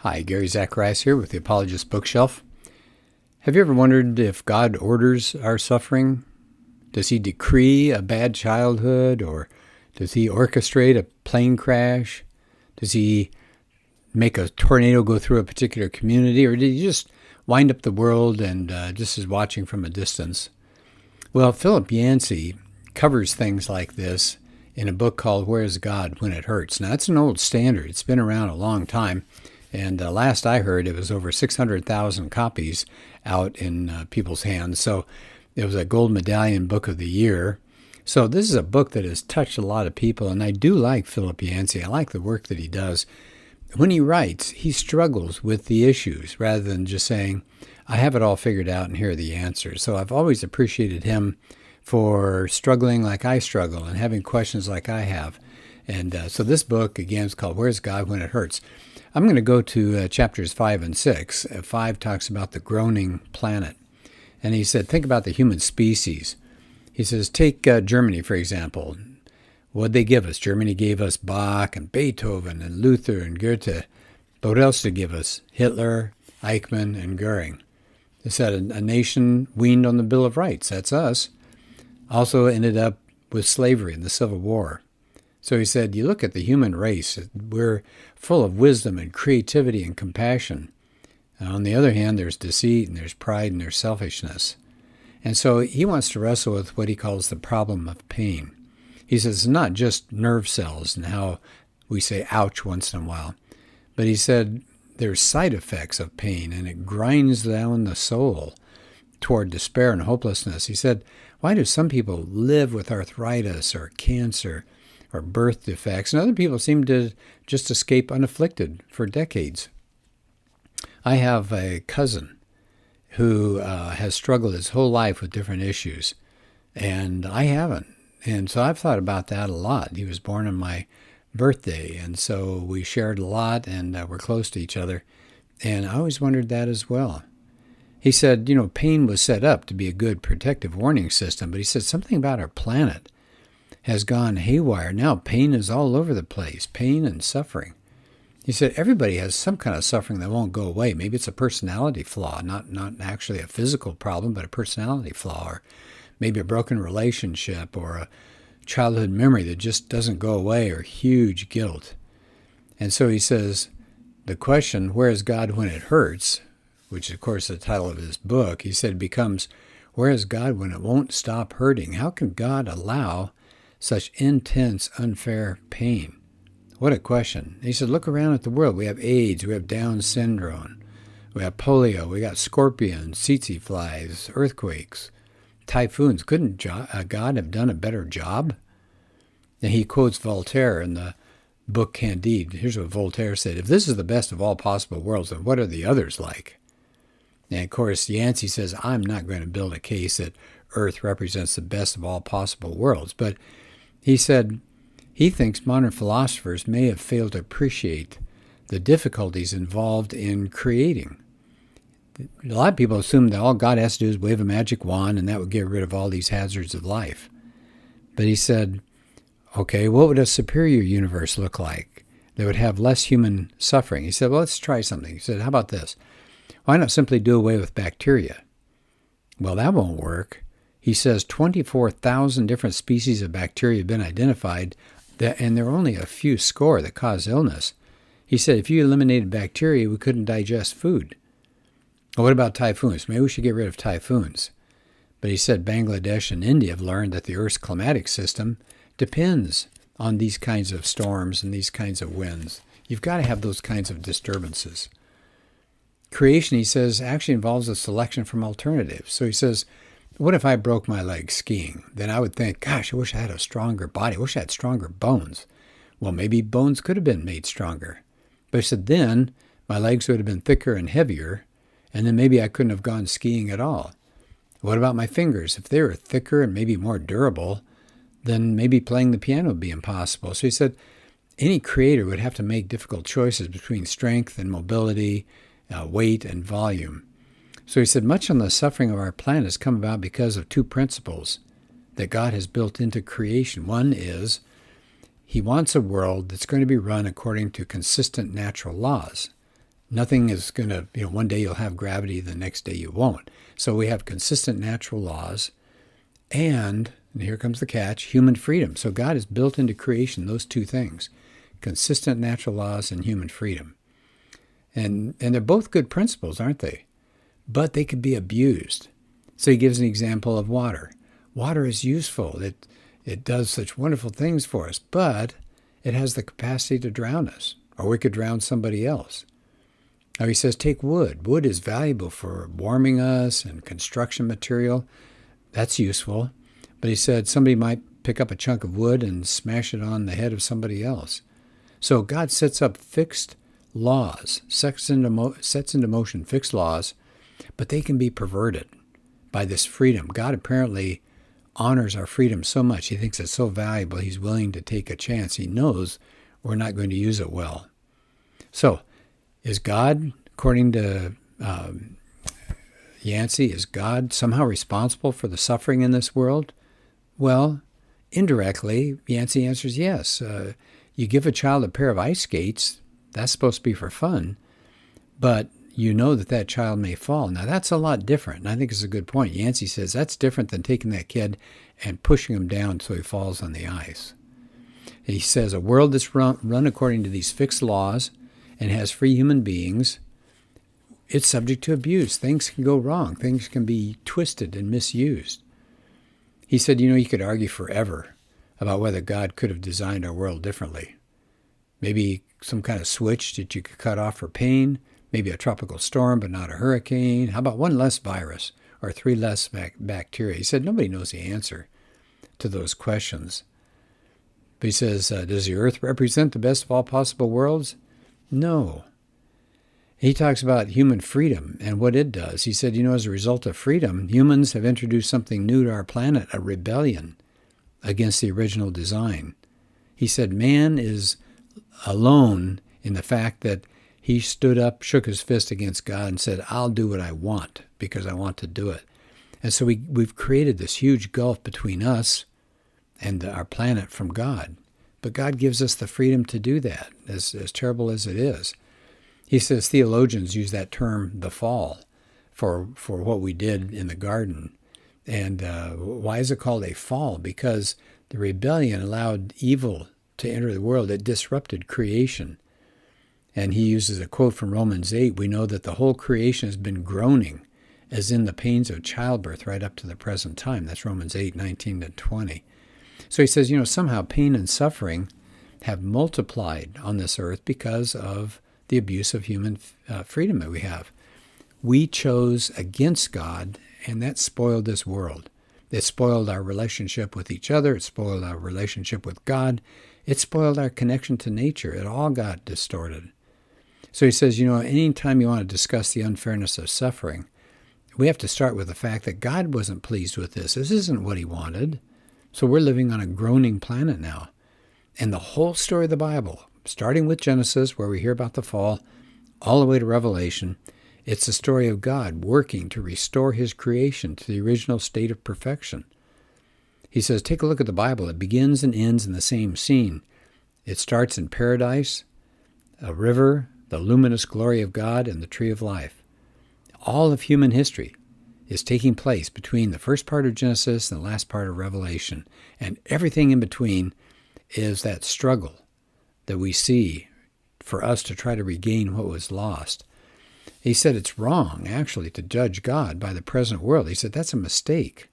Hi, Gary Zacharias here with the Apologist bookshelf. Have you ever wondered if God orders our suffering? Does he decree a bad childhood, or does he orchestrate a plane crash? Does he make a tornado go through a particular community, or did he just wind up the world and just is watching from a distance? Well, Philip Yancey covers things like this in a book called Where is God When It Hurts? Now, it's an old standard. It's been around a long time. And last I heard, it was over 600,000 copies out in people's hands. So it was a gold medallion book of the year. So this is a book that has touched a lot of people. And I do like Philip Yancey. I like the work that he does. When he writes, he struggles with the issues rather than just saying, I have it all figured out and here are the answers. So I've always appreciated him for struggling like I struggle and having questions like I have. And so this book, again, is called Where's God When It Hurts? I'm going to go to chapters 5 and 6. 5 talks about the groaning planet. And he said, think about the human species. He says, take Germany, for example. What'd they give us? Germany gave us Bach and Beethoven and Luther and Goethe. But what else did they give us? Hitler, Eichmann, and Goering. They said a nation weaned on the Bill of Rights. That's us. Also ended up with slavery and the Civil War. So he said, you look at the human race, we're full of wisdom and creativity and compassion. And on the other hand, there's deceit and there's pride and there's selfishness. And so he wants to wrestle with what he calls the problem of pain. He says it's not just nerve cells and how we say ouch once in a while, but he said there's side effects of pain and it grinds down the soul toward despair and hopelessness. He said, why do some people live with arthritis or cancer or birth defects, and other people seem to just escape unafflicted for decades? I have a cousin who has struggled his whole life with different issues, and I haven't. And so I've thought about that a lot. He was born on my birthday, and so we shared a lot, and we're close to each other. And I always wondered that as well. He said, pain was set up to be a good protective warning system, but he said something about our planet has gone haywire. Now pain is all over the place, pain and suffering. He said everybody has some kind of suffering that won't go away. Maybe it's a personality flaw, not actually a physical problem, but a personality flaw, or maybe a broken relationship, or a childhood memory that just doesn't go away, or huge guilt. And so he says, the question, where is God when it hurts, which is, of course, the title of his book, he said becomes, where is God when it won't stop hurting? How can God allow such intense, unfair pain? What a question. He said, look around at the world. We have AIDS, we have Down syndrome, we have polio, we got scorpions, tsetse flies, earthquakes, typhoons. Couldn't God have done a better job? And he quotes Voltaire in the book Candide. Here's what Voltaire said, if this is the best of all possible worlds, then what are the others like? And of course, Yancey says, I'm not going to build a case that Earth represents the best of all possible worlds. But he said he thinks modern philosophers may have failed to appreciate the difficulties involved in creating. A lot of people assume that all God has to do is wave a magic wand and that would get rid of all these hazards of life. But he said, okay, what would a superior universe look like that would have less human suffering? He said, well, let's try something. He said, how about this? Why not simply do away with bacteria? Well, that won't work. He says 24,000 different species of bacteria have been identified, and there are only a few score that cause illness. He said if you eliminated bacteria, we couldn't digest food. Well, what about typhoons? Maybe we should get rid of typhoons. But he said Bangladesh and India have learned that the Earth's climatic system depends on these kinds of storms and these kinds of winds. You've got to have those kinds of disturbances. Creation, he says, actually involves a selection from alternatives. So he says, what if I broke my leg skiing? Then I would think, gosh, I wish I had a stronger body. I wish I had stronger bones. Well, maybe bones could have been made stronger. But he said, then my legs would have been thicker and heavier, and then maybe I couldn't have gone skiing at all. What about my fingers? If they were thicker and maybe more durable, then maybe playing the piano would be impossible. So he said, any creator would have to make difficult choices between strength and mobility, weight and volume. So he said, much of the suffering of our planet has come about because of two principles that God has built into creation. One is he wants a world that's going to be run according to consistent natural laws. Nothing is going to, one day you'll have gravity, the next day you won't. So we have consistent natural laws and here comes the catch, human freedom. So God has built into creation those two things, consistent natural laws and human freedom. And they're both good principles, aren't they? But they can be abused. So he gives an example of water. Water is useful. It does such wonderful things for us, but it has the capacity to drown us, or we could drown somebody else. Now he says, take wood. Wood is valuable for warming us and construction material. That's useful. But he said somebody might pick up a chunk of wood and smash it on the head of somebody else. So God sets up fixed laws, sets into motion fixed laws, but they can be perverted by this freedom. God apparently honors our freedom so much. He thinks it's so valuable, he's willing to take a chance. He knows we're not going to use it well. So, is God, according to Yancey, is God somehow responsible for the suffering in this world? Well, indirectly, Yancey answers yes. You give a child a pair of ice skates, that's supposed to be for fun, but you know that child may fall. Now, that's a lot different, and I think it's a good point. Yancey says that's different than taking that kid and pushing him down so he falls on the ice. He says a world that's run according to these fixed laws and has free human beings, it's subject to abuse. Things can go wrong. Things can be twisted and misused. He said, you could argue forever about whether God could have designed our world differently. Maybe some kind of switch that you could cut off for pain, maybe a tropical storm but not a hurricane. How about one less virus or 3 less bacteria? He said nobody knows the answer to those questions. But he says, does the earth represent the best of all possible worlds? No. He talks about human freedom and what it does. He said, as a result of freedom, humans have introduced something new to our planet, a rebellion against the original design. He said man is alone in the fact that he stood up, shook his fist against God and said, I'll do what I want because I want to do it. And so we've created this huge gulf between us and our planet from God. But God gives us the freedom to do that, as terrible as it is. He says theologians use that term, the fall, for what we did in the garden. And why is it called a fall? Because the rebellion allowed evil to enter the world. It disrupted creation. And he uses a quote from Romans 8. We know that the whole creation has been groaning, as in the pains of childbirth right up to the present time. That's Romans 8:19-20. So he says, somehow pain and suffering have multiplied on this earth because of the abuse of human freedom that we have. We chose against God, and that spoiled this world. It spoiled our relationship with each other. It spoiled our relationship with God. It spoiled our connection to nature. It all got distorted. So he says, anytime you want to discuss the unfairness of suffering, we have to start with the fact that God wasn't pleased with this. This isn't what he wanted. So we're living on a groaning planet now. And the whole story of the Bible, starting with Genesis, where we hear about the fall, all the way to Revelation, it's the story of God working to restore his creation to the original state of perfection. He says, take a look at the Bible. It begins and ends in the same scene. It starts in paradise, a river, the luminous glory of God, and the tree of life. All of human history is taking place between the first part of Genesis and the last part of Revelation. And everything in between is that struggle that we see for us to try to regain what was lost. He said it's wrong, actually, to judge God by the present world. He said that's a mistake.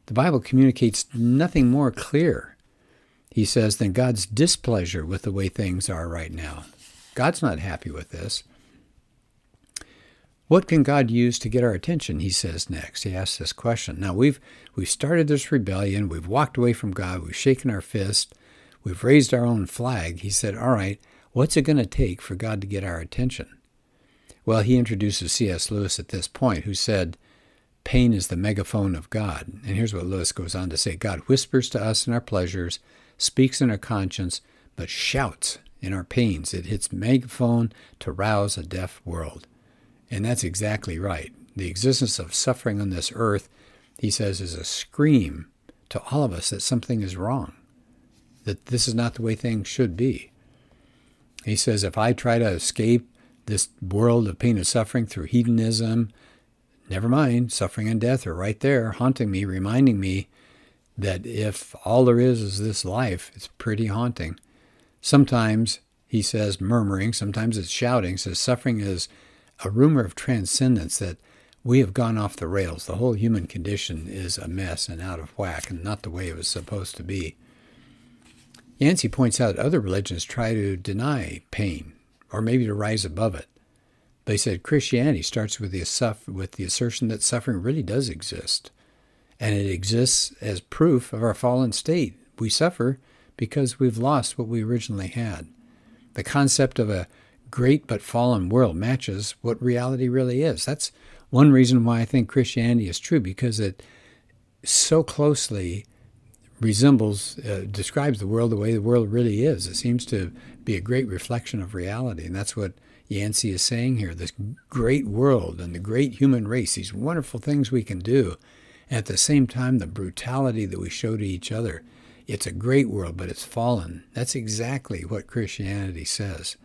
The Bible communicates nothing more clear, he says, than God's displeasure with the way things are right now. God's not happy with this. What can God use to get our attention, he says next. He asks this question. Now, we've started this rebellion. We've walked away from God. We've shaken our fist. We've raised our own flag. He said, all right, what's it going to take for God to get our attention? Well, he introduces C.S. Lewis at this point, who said, pain is the megaphone of God. And here's what Lewis goes on to say. God whispers to us in our pleasures, speaks in our conscience, but shouts in our pains. It hits megaphone to rouse a deaf world. And that's exactly right. The existence of suffering on this earth, he says, is a scream to all of us that something is wrong, that this is not the way things should be. He says, if I try to escape this world of pain and suffering through hedonism. Never mind, suffering and death are right there, haunting me, reminding me that if all there is this life, it's pretty haunting. Sometimes, he says, murmuring, sometimes it's shouting, says suffering is a rumor of transcendence, that we have gone off the rails. The whole human condition is a mess and out of whack and not the way it was supposed to be. Yancey points out other religions try to deny pain, or maybe to rise above it. They said Christianity starts with the assertion that suffering really does exist, and it exists as proof of our fallen state. We suffer because we've lost what we originally had. The concept of a great but fallen world matches what reality really is. That's one reason why I think Christianity is true, because it so closely describes the world the way the world really is. It seems to be a great reflection of reality, and that's what Yancey is saying here. This great world and the great human race, these wonderful things we can do, and at the same time the brutality that we show to each other. It's a great world, but it's fallen. That's exactly what Christianity says.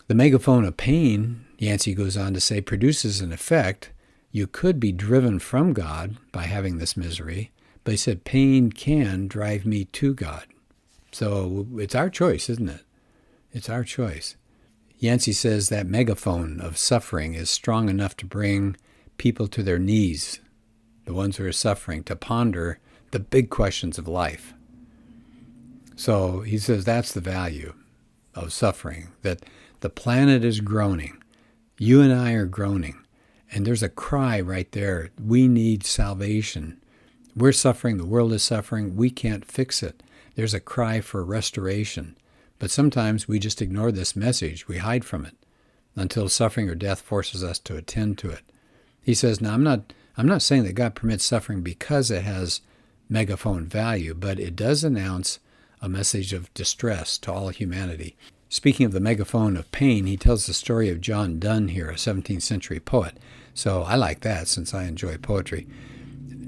The megaphone of pain, Yancey goes on to say, produces an effect. You could be driven from God by having this misery, but he said pain can drive me to God. So it's our choice, isn't it? It's our choice. Yancey says that megaphone of suffering is strong enough to bring people to their knees, the ones who are suffering, to ponder the big questions of life. So he says that's the value of suffering, that the planet is groaning. You and I are groaning. And there's a cry right there. We need salvation. We're suffering. The world is suffering. We can't fix it. There's a cry for restoration. But sometimes we just ignore this message. We hide from it until suffering or death forces us to attend to it. He says, now I'm not saying that God permits suffering because it has megaphone value, but it does announce a message of distress to all humanity. Speaking of the megaphone of pain, he tells the story of John Donne here, a 17th century poet. So I like that since I enjoy poetry.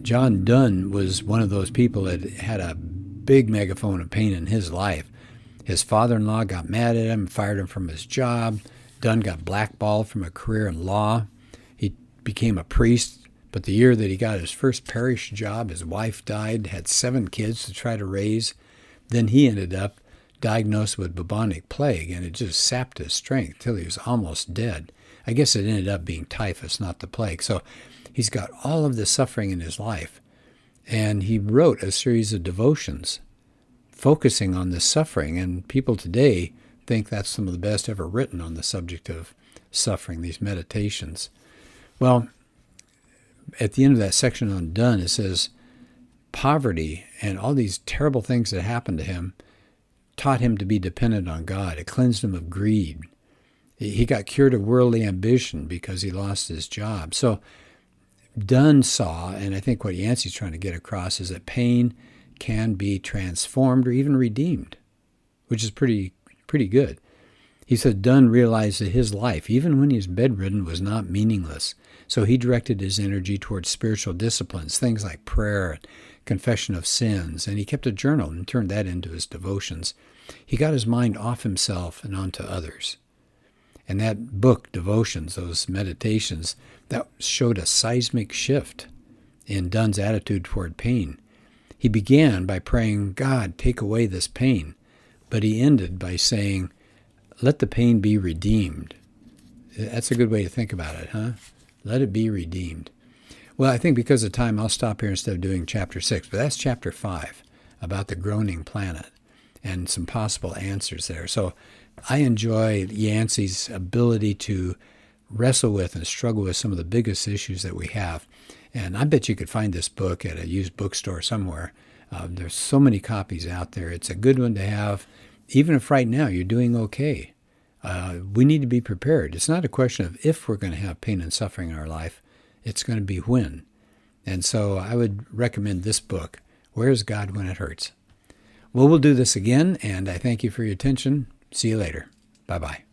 John Donne was one of those people that had a big megaphone of pain in his life. His father-in-law got mad at him, fired him from his job. Donne got blackballed from a career in law. He became a priest, but the year that he got his first parish job, his wife died, had 7 kids to try to raise. Then he ended up diagnosed with bubonic plague, and it just sapped his strength till he was almost dead. I guess it ended up being typhus, not the plague. So he's got all of this suffering in his life, and he wrote a series of devotions focusing on this suffering, and people today think that's some of the best ever written on the subject of suffering, these meditations. Well, at the end of that section on Donne, it says, poverty and all these terrible things that happened to him taught him to be dependent on God. It cleansed him of greed. He got cured of worldly ambition because he lost his job. So Donne saw, and I think what Yancey's trying to get across, is that pain can be transformed or even redeemed, which is pretty good. He said Donne realized that his life, even when he was bedridden, was not meaningless. So he directed his energy towards spiritual disciplines, things like prayer and confession of sins, and he kept a journal and turned that into his devotions. He got his mind off himself and onto others. And that book, Devotions, those meditations, that showed a seismic shift in Donne's attitude toward pain. He began by praying, God, take away this pain. But he ended by saying, let the pain be redeemed. That's a good way to think about it, huh? Let it be redeemed. Well, I think because of time, I'll stop here instead of doing chapter 6. But that's chapter 5, about the groaning planet, and some possible answers there. So I enjoy Yancey's ability to wrestle with and struggle with some of the biggest issues that we have. And I bet you could find this book at a used bookstore somewhere. There's so many copies out there. It's a good one to have, even if right now you're doing okay. We need to be prepared. It's not a question of if we're going to have pain and suffering in our life. It's going to be when. And so I would recommend this book, Where is God When It Hurts? Well, we'll do this again, and I thank you for your attention. See you later. Bye-bye.